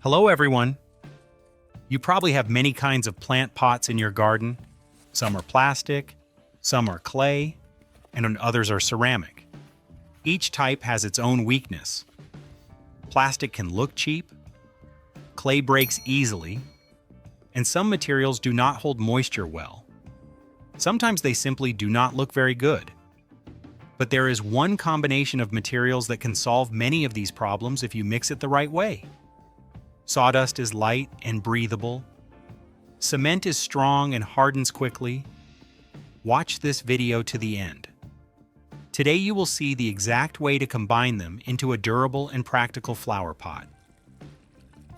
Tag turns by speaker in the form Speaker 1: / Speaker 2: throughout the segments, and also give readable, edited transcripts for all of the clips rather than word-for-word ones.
Speaker 1: Hello everyone! You probably have many kinds of plant pots in your garden. Some are plastic, some are clay, and others are ceramic. Each type has its own weakness. Plastic can look cheap, clay breaks easily, and some materials do not hold moisture well. Sometimes they simply do not look very good. But there is one combination of materials that can solve many of these problems if you mix it the right way. Sawdust is light and breathable. Cement is strong and hardens quickly. Watch this video to the end. Today you will see the exact way to combine them into a durable and practical flower pot.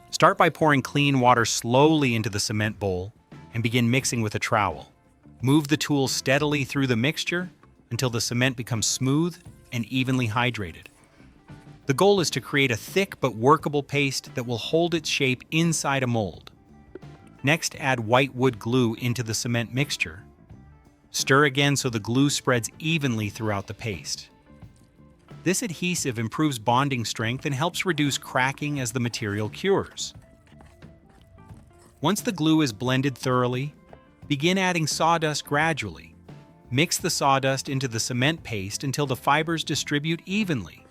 Speaker 1: Start by pouring clean water slowly into the cement bowl and begin mixing with a trowel. Move the tool steadily through the mixture until the cement becomes smooth and evenly hydrated. The goal is to create a thick but workable paste that will hold its shape inside a mold. Next, add white wood glue into the cement mixture. Stir again so the glue spreads evenly throughout the paste. This adhesive improves bonding strength and helps reduce cracking as the material cures. Once the glue is blended thoroughly, begin adding sawdust gradually. Mix the sawdust into the cement paste until the fibers distribute evenly.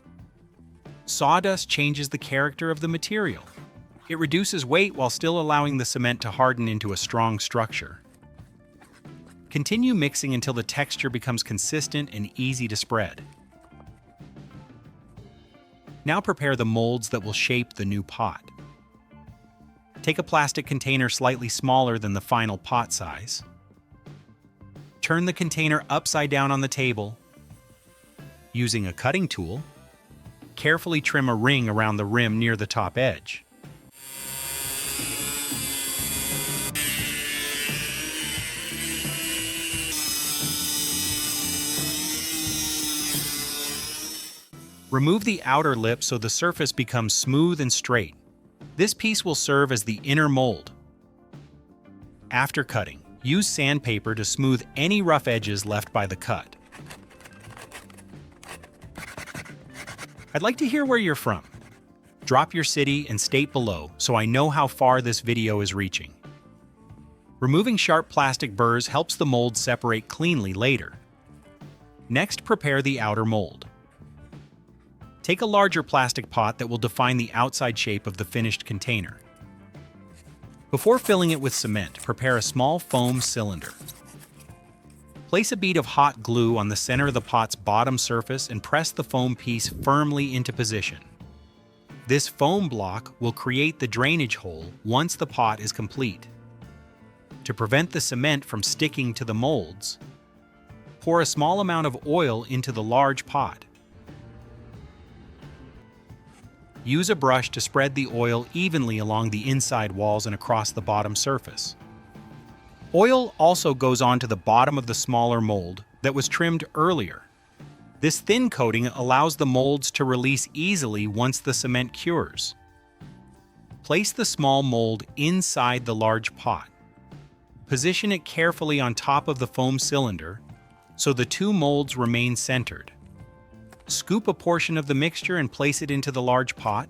Speaker 1: Sawdust changes the character of the material. It reduces weight while still allowing the cement to harden into a strong structure. Continue mixing until the texture becomes consistent and easy to spread. Now prepare the molds that will shape the new pot. Take a plastic container slightly smaller than the final pot size. Turn the container upside down on the table. Using a cutting tool, carefully trim a ring around the rim near the top edge. Remove the outer lip so the surface becomes smooth and straight. This piece will serve as the inner mold. After cutting, use sandpaper to smooth any rough edges left by the cut. I'd like to hear where you're from. Drop your city and state below so I know how far this video is reaching. Removing sharp plastic burrs helps the mold separate cleanly later. Next, prepare the outer mold. Take a larger plastic pot that will define the outside shape of the finished container. Before filling it with cement, prepare a small foam cylinder. Place a bead of hot glue on the center of the pot's bottom surface and press the foam piece firmly into position. This foam block will create the drainage hole once the pot is complete. To prevent the cement from sticking to the molds, pour a small amount of oil into the large pot. Use a brush to spread the oil evenly along the inside walls and across the bottom surface. Oil also goes onto the bottom of the smaller mold that was trimmed earlier. This thin coating allows the molds to release easily once the cement cures. Place the small mold inside the large pot. Position it carefully on top of the foam cylinder so the two molds remain centered. Scoop a portion of the mixture and place it into the large pot.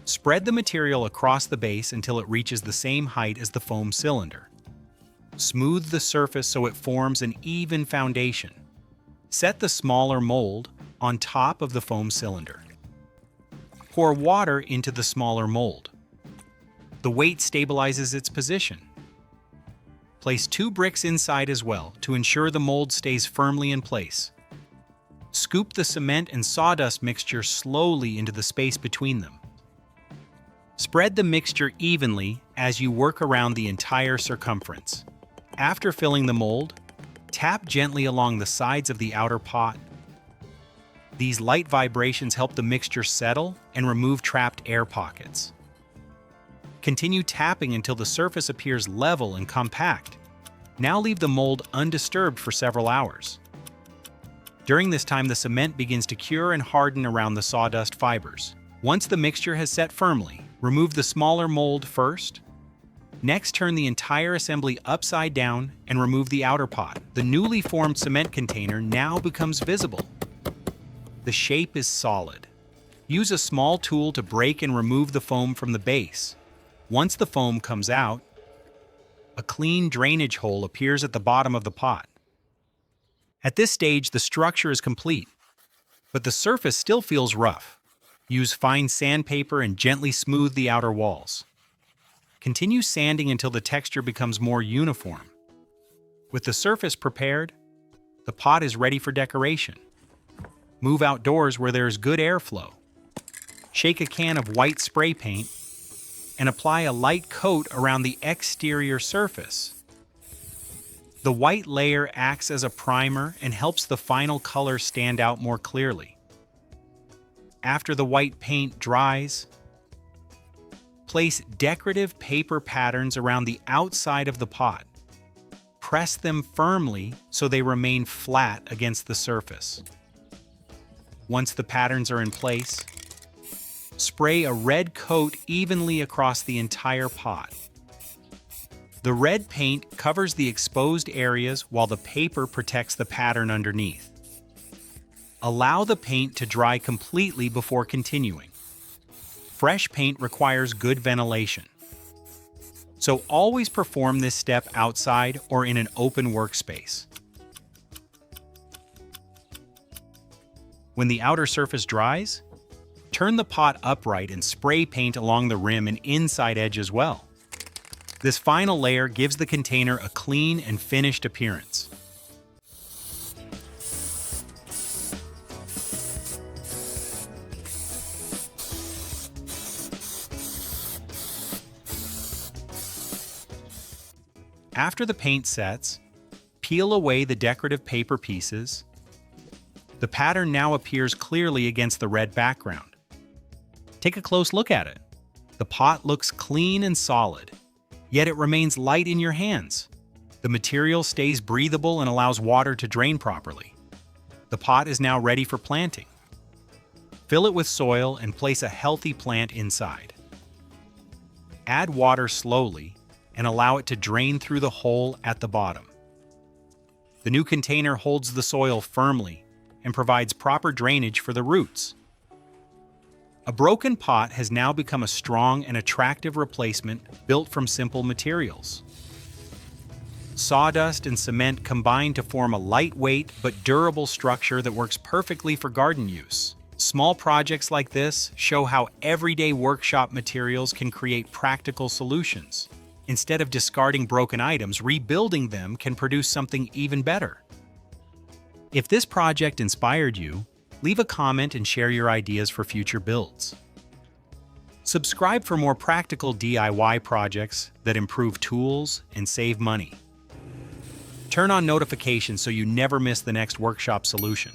Speaker 1: Spread the material across the base until it reaches the same height as the foam cylinder. Smooth the surface so it forms an even foundation. Set the smaller mold on top of the foam cylinder. Pour water into the smaller mold. The weight stabilizes its position. Place 2 bricks inside as well to ensure the mold stays firmly in place. Scoop the cement and sawdust mixture slowly into the space between them. Spread the mixture evenly as you work around the entire circumference. After filling the mold, tap gently along the sides of the outer pot. These light vibrations help the mixture settle and remove trapped air pockets. Continue tapping until the surface appears level and compact. Now leave the mold undisturbed for several hours. During this time, the cement begins to cure and harden around the sawdust fibers. Once the mixture has set firmly, remove the smaller mold first. Next, turn the entire assembly upside down and remove the outer pot. The newly formed cement container now becomes visible. The shape is solid. Use a small tool to break and remove the foam from the base. Once the foam comes out, a clean drainage hole appears at the bottom of the pot. At this stage, the structure is complete, but the surface still feels rough. Use fine sandpaper and gently smooth the outer walls. Continue sanding until the texture becomes more uniform. With the surface prepared, the pot is ready for decoration. Move outdoors where there is good airflow. Shake a can of white spray paint and apply a light coat around the exterior surface. The white layer acts as a primer and helps the final color stand out more clearly. After the white paint dries, place decorative paper patterns around the outside of the pot. Press them firmly so they remain flat against the surface. Once the patterns are in place, spray a red coat evenly across the entire pot. The red paint covers the exposed areas while the paper protects the pattern underneath. Allow the paint to dry completely before continuing. Fresh paint requires good ventilation, so always perform this step outside or in an open workspace. When the outer surface dries, turn the pot upright and spray paint along the rim and inside edge as well. This final layer gives the container a clean and finished appearance. After the paint sets, peel away the decorative paper pieces. The pattern now appears clearly against the red background. Take a close look at it. The pot looks clean and solid, yet it remains light in your hands. The material stays breathable and allows water to drain properly. The pot is now ready for planting. Fill it with soil and place a healthy plant inside. Add water slowly and allow it to drain through the hole at the bottom. The new container holds the soil firmly and provides proper drainage for the roots. A broken pot has now become a strong and attractive replacement built from simple materials. Sawdust and cement combine to form a lightweight but durable structure that works perfectly for garden use. Small projects like this show how everyday workshop materials can create practical solutions. Instead of discarding broken items, rebuilding them can produce something even better. If this project inspired you, leave a comment and share your ideas for future builds. Subscribe for more practical DIY projects that improve tools and save money. Turn on notifications so you never miss the next workshop solution.